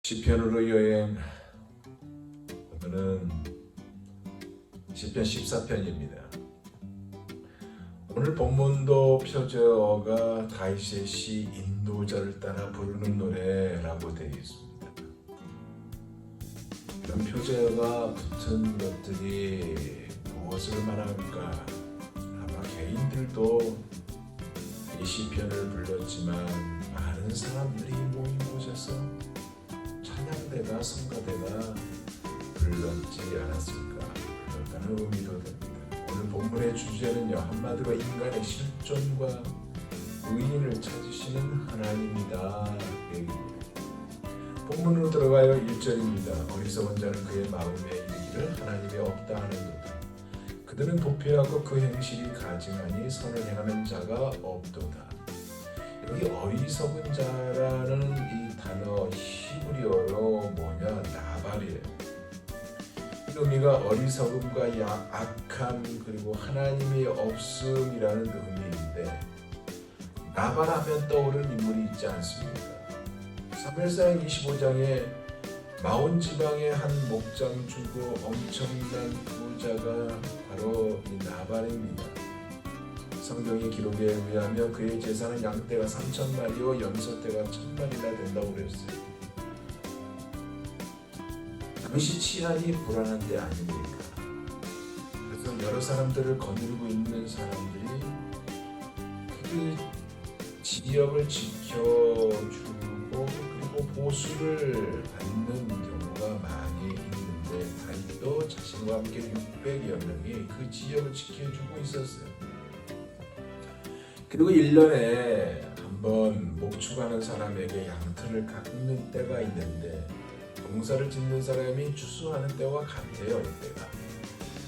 시편으로 여행. 오늘은 시편 14편입니다. 오늘 본문도 표제어가 다윗의 시 인도자를 따라 부르는 노래라고 되어 있습니다. 이런 표제어가 붙은 것들이 무엇을 말할까? 아마 개인들도 이 시편을 불렀지만 많은 사람들이 모인 곳에서 찬양대가 성가대가 불렀지 않았을까? 그렇다는 의미도 됩니다. 오늘 본문의 주제는요, 한마디로 인간의 실존과 의인을 찾으시는 하나님이다. 본문으로 들어가요. 1절입니다. 어리석은 자는 그의 마음에 이르기를 하나님이 없다 하는도다. 그들은 부패하고 그 행실이 가증하니 선을 행하는 자가 없도다. 여기 어리석은 자라는 이 단어 히브리어로 뭐냐? 나발이에요. 이 의미가 어리석음과 악함 그리고 하나님이 없음이라는 의미인데, 나발하면 떠오르는 인물이 있지 않습니까? 사무엘상 25장에 마온 지방의 한 목장 주고 엄청난 부자가 바로 이 나발입니다. 성경의 기록에 의하면 그의 재산은 양떼가 3,000마리요 염소떼가 1,000마리나 된다고 그랬어요. 당시 치안이 불안한 때 아닙니까? 그래서 여러 사람들을 거느리고 있는 사람들이 그 지역을 지켜주고 그리고 보수를 받는 경우가 많이 있는데, 다윗도 자신과 함께 600여 명이 그 지역을 지켜주고 있었어요. 그리고 1년에 한번 목축하는 사람에게 양털을 깎는 때가 있는데, 농사를 짓는 사람이 추수하는 때와 같아요. 이때가.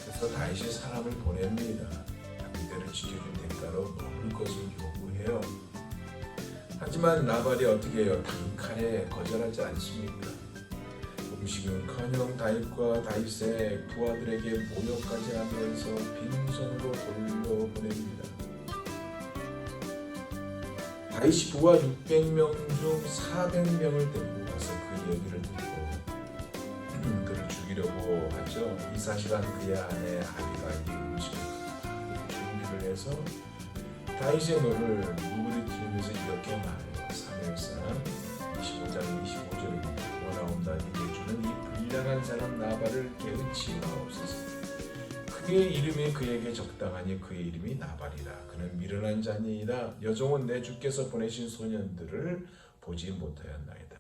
그래서 다윗이 사람을 보냅니다. 양떼를 지켜준 대가로 먹을 것을 요구해요. 하지만 나발이 어떻게 해요? 단칼에 거절하지 않습니까? 음식은커녕 다윗과 다윗의 부하들에게 모욕까지 하면서 빈손으로 돌려보냅니다. 다윗이 부하 600명 중 400명을 데리고 가서 그 얘기를 듣고 그를 죽이려고 하죠. 이 사실은 그의 아내 아비가일이 음식을 준비를 해서 다윗의 노를 무그리뜨리면서 이렇게 말해요. 사무엘상 25장 25절입니다. 원하옵나니 내 주는 이 불량한 사람 나발을 깨우치 마옵소서. 그의 이름이 그에게 적당하니 그의 이름이 나발이라. 그는 미련한 자니이다. 여종은 내 주께서 보내신 소년들을 보지 못하였나이다.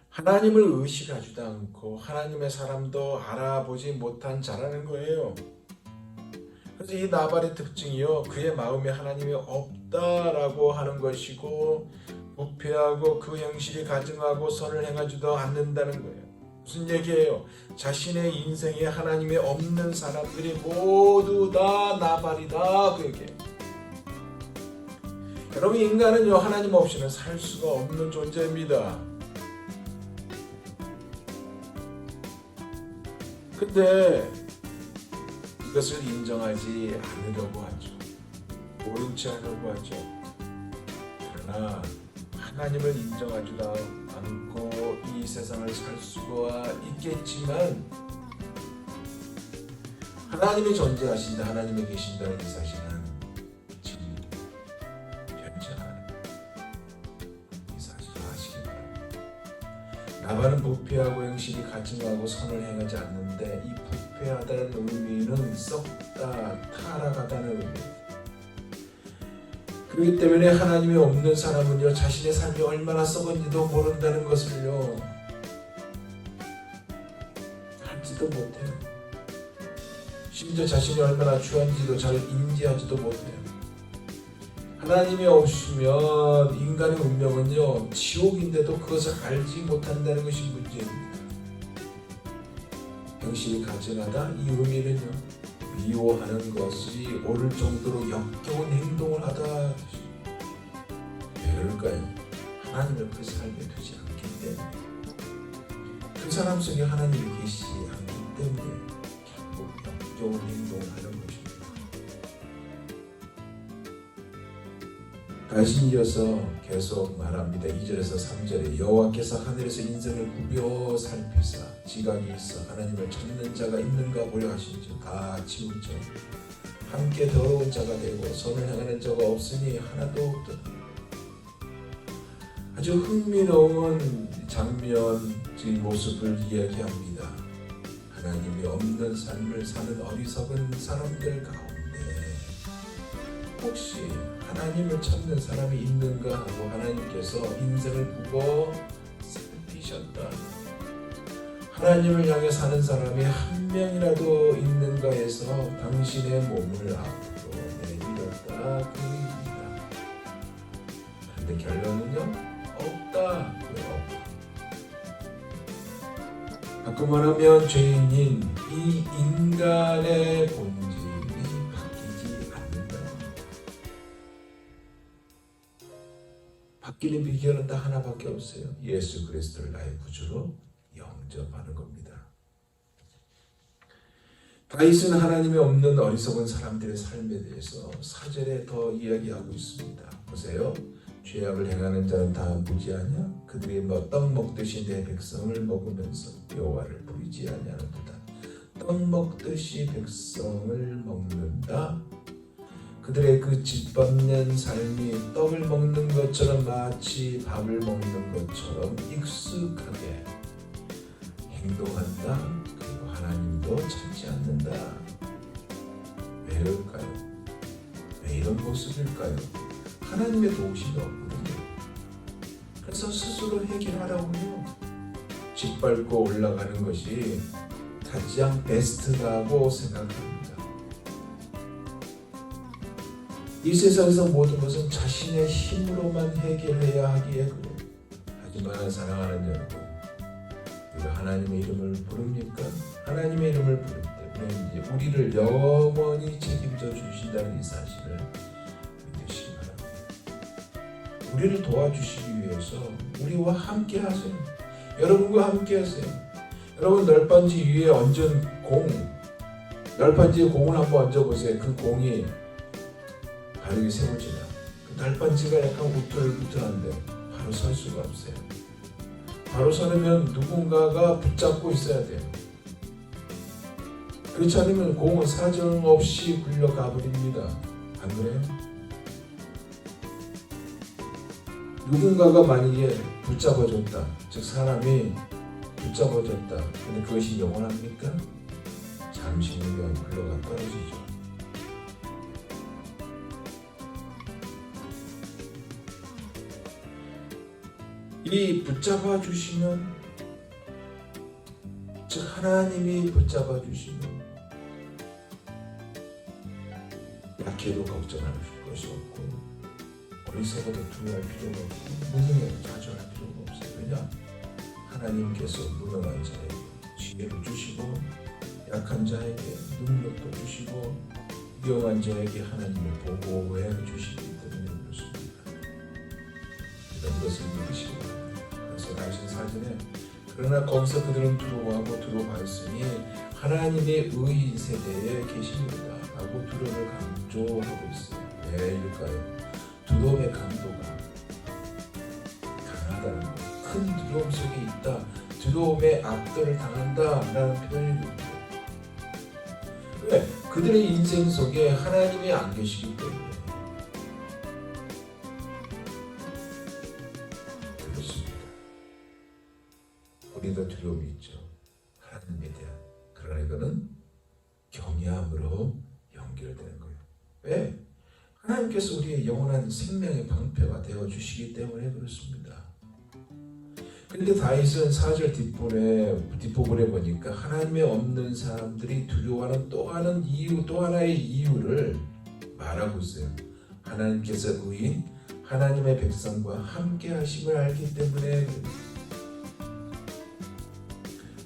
하나님을 의식하지도 않고 하나님의 사람도 알아보지 못한 자라는 거예요. 그래서 이 나발의 특징이요, 그의 마음에 하나님이 없다라고 하는 것이고, 부패하고 그 형실이 가증하고 선을 행하지도 않는다는 거예요. 무슨 얘기예요? 자신의 인생에 하나님이 없는 사람들이 모두 다 나발이다, 그 얘기예요. 여러분, 인간은요, 하나님 없이는 살 수가 없는 존재입니다. 근데 이것을 인정하지 않으려고 하죠. 모른 체 하려고 하죠. 그러나 하나님을 인정하지도 않고 이 세상을 살 수가 있겠지만, 하나님이 존재하신다, 하나님이 계신다는 이 사실은 진리입니다. 변치 않아요. 이 사실을 아시기 바랍니다. 나발은 부패하고 행실이 가증하고 선을 행하지 않는데, 이 부패하다는 의미는 썩다, 타락하다는 의미입니다. 그렇기 때문에 하나님이 없는 사람은요, 자신의 삶이 얼마나 썩은지도 모른다는 것을요, 알지도 못해요. 심지어 자신이 얼마나 추한지도 잘 인지하지도 못해요. 하나님이 없으면 인간의 운명은요, 지옥인데도 그것을 알지 못한다는 것이 문제입니다. 행실이 가증하다, 이 의미는요, 미워하는 것이 옳을 정도로 역겨운 행동을 하다. 왜 그럴까요? 하나님을 그 삶에 두지 않기 때문에, 그 사람 속에 하나님이 계시지 않기 때문에 결국 역겨운 행동을 하는 것입니다. 다시 이어서 계속 말합니다. 2절에서 3절에 여호와께서 하늘에서 인생을 굽여 살피사 지각이 있어 하나님을 찾는 자가 있는가 보려 하신즉 다 치우쳐 함께 더러운 자가 되고 선을 행하는 자가 없으니 하나도 없더라. 아주 흥미로운 장면, 그 모습을 이야기합니다. 하나님이 없는 삶을 사는 어리석은 사람들 가운데 혹시 하나님을 찾는 사람이 있는가 하고 하나님께서 인생을 굽어 살피셨다. 하나님을 향해 사는 사람이 한 명이라도 있는가 해서 당신의 몸을 앞으로 내밀었다 그 얘기입니다. 그런데 결론은요? 없다. 왜 없다? 가끔 말하면 죄인인 이 인간의 본질이 바뀌지 않는다. 바뀌는 비결은 딱 하나밖에 없어요. 예수 그리스도를 나의 구주로 영접하는 겁니다. 다윗은 하나님이 없는 어리석은 사람들의 삶에 대해서 4절에 더 이야기하고 있습니다. 보세요. 죄악을 행하는 자는 다 무지하냐? 그들이 떡 먹듯이 내 백성을 먹으면서 여호와를 부르지 아니하는도다. 떡 먹듯이 백성을 먹는다. 그들의 그 짓밟는 삶이 떡을 먹는 것처럼 마치 밥을 먹는 것처럼 익숙하게 행동한다. 그리고 하나님도 찾지 않는다. 왜 그럴까요? 왜 이런 모습일까요? 하나님의 도우심이 없거든요. 그래서 스스로 해결하라고요. 짓밟고 올라가는 것이 가장 베스트라고 생각합니다. 이 세상에서 모든 것은 자신의 힘으로만 해결해야 하기에 그래요. 하지만 사랑하는 여러분, 우리가 하나님의 이름을 부릅니까? 하나님의 이름을 부를 때 우리를 영원히 책임져 주신다는 이 사실을 믿으시기 바랍니다. 우리를 도와주시기 위해서 우리와 함께 하세요. 여러분과 함께 하세요. 여러분 널빤지 위에 얹은 공, 널빤지에 공을 한번 얹어보세요. 그 공이 바르게 세워지나? 그 널빤지가 약간 우틀우틀한데 바로 설 수가 없어요. 바로 서려면 누군가가 붙잡고 있어야 돼요. 그렇지 않으면 공은 사정없이 굴러가 버립니다. 안 그래요? 누군가가 만약에 붙잡아줬다. 즉 사람이 붙잡아줬다. 근데 그것이 영원합니까? 잠시 후면 굴러가 떨어지죠. 이 붙잡아 주시면, 즉 하나님이 붙잡아 주시면 약해도 걱정할 것이 없고 어리석어도 두려워할 필요가 없고 무능해도 좌절할 필요가 없어요. 왜냐? 하나님께서 무능한 자에게 지혜를 주시고 약한 자에게 능력도 주시고 위험한 자에게 하나님을 보호해 주시기 때문에 그렇습니다. 이런 것을 믿으시기 바랍니다. 그래서 다시 사전에 그러나 거기서 그들은 두려워하고 두려워하였으니 하나님의 의인 세대에 계십니다 라고 두려움을 강조하고 있어요. 왜일까요? 두려움의 강도가 강하다는 것, 큰 두려움 속에 있다, 두려움에 압도를 당한다라는 표현입니다. 왜? 그들의 인생 속에 하나님이 안 계시기 때문에 그렇습니다. 우리도 두려움이 있죠. 하나님에 대한. 그러나 이거는 경외함으로 연결되는 거예요. 왜? 하나님께서 우리의 영원한 생명의 방패가 되어주시기 때문에 그렇습니다. 그런데 다윗은 4절 뒷부분에 보니까 하나님의 없는 사람들이 두려워하는 또 하나의 이유를 말하고 있어요. 하나님께서 의인 하나님의 백성과 함께 하심을 알기 때문에.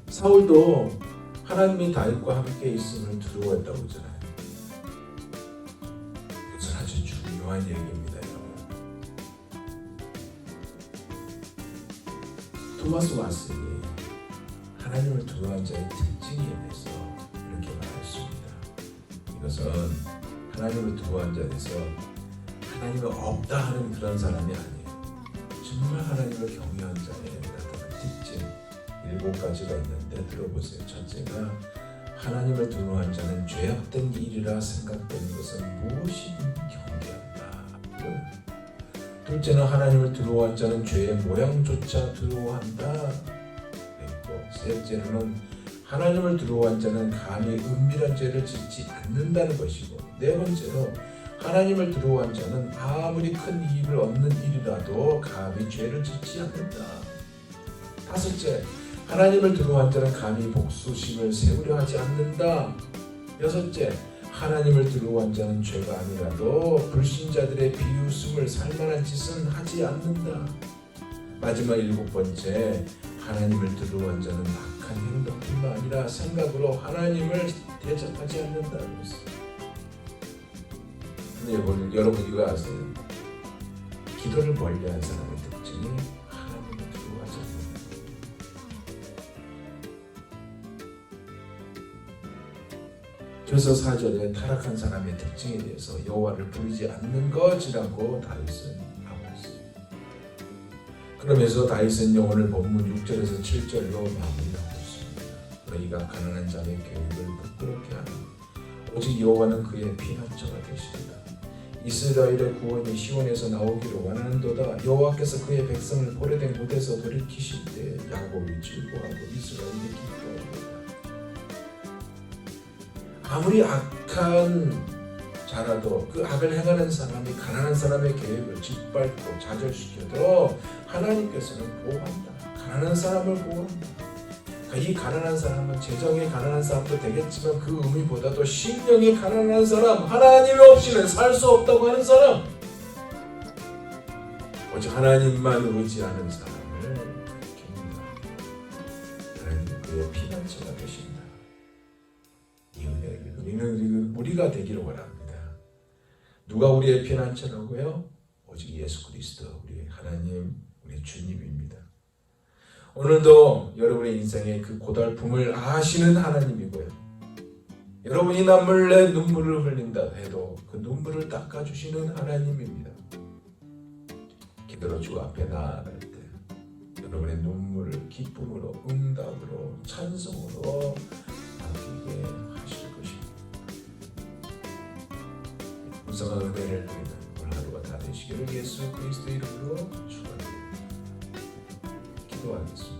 사울도 하나님이 다윗과 함께 있음을 두려워했다고 하잖아요. 이것은 아주 중요한 얘기입니다, 여러분. 토마스 왓슨이 하나님을 두려워한 자의 특징에 대해서 이렇게 말했습니다. 이것은 하나님을 두려워한 자에서 하나님이 없다 하는 그런 사람이 아니에요. 정말 하나님을 경외한 자의 나타난 특징 7가지가 있는데 들어보세요. 첫째가 하나님을 두려워한 자는 죄악된 일이라 생각되는 것은 무엇이든 경계한다. 둘째는 하나님을 두려워한 자는 죄의 모양조차 두려워한다. 그리고 셋째는 하나님을 두려워한 자는 감히 은밀한 죄를 짓지 않는다는 것이고, 네 번째로 하나님을 두려워한 자는 아무리 큰 이익을 얻는 일이라도 감히 죄를 짓지 않는다. 다섯째, 하나님을 두려워한 자는 감히 복수심을 세우려 하지 않는다. 여섯째, 하나님을 두려워한 자는 죄가 아니라도 불신자들의 비웃음을 살만한 짓은 하지 않는다. 마지막 7번째, 하나님을 두려워한 자는 악한 행동뿐만 아니라 생각으로 하나님을 대적하지 않는다는 것입니다. 근데 여러분 이거 아세요? 기도를 멀리한 사람의 특징이 하나님을 두려워하지 않는다. 그래서 4절에 타락한 사람의 특징에 대해서 여호와를 부르지 않는 것이라고 다윗은 하고 있습니다. 그러면서 다윗은 영혼을 본문 6절에서 7절로 마무리하고 있습니다. 너희가 가난한 자의 계획을 부끄럽게 하는 오직 여호와는 그의 피난처가 되시리라. 이스라엘의 구원이 시온에서 나오기를 원하는도다. 여호와께서 그의 백성을 오래된 곳에서 돌이키실 때 야곱이 즐거워하고 이스라엘이 기뻐하리라. 아무리 악한 자라도 그 악을 행하는 사람이 가난한 사람의 계획을 짓밟고 좌절시켜도 하나님께서는 보호한다. 가난한 사람을 보호한다. 이 가난한 사람은 재정이 가난한 사람도 되겠지만 그 의미보다도 심령이 가난한 사람, 하나님 없이는 살 수 없다고 하는 사람, 오직 하나님만 의지하는 사람을 깁니다. 하나님 그의 피난처가 되신다. 이 은혜는 우리가 되기를 원합니다. 누가 우리의 피난처라고요? 오직 예수 그리스도, 우리 하나님, 우리 주님입니다. 오늘도 여러분의 인생의 그 고달픔을 아시는 하나님이고요. 여러분이 남몰래 눈물을 흘린다 해도 그 눈물을 닦아주시는 하나님입니다. 기도로 주 앞에 나아갈 때 여러분의 눈물을 기쁨으로, 응답으로, 찬송으로 남기게 하실 것입니다. 무성한 은혜를 누리는 오늘 하루가 다 되시기를 예수 그리스도 이름으로 축원합니다. 기도하겠습니다.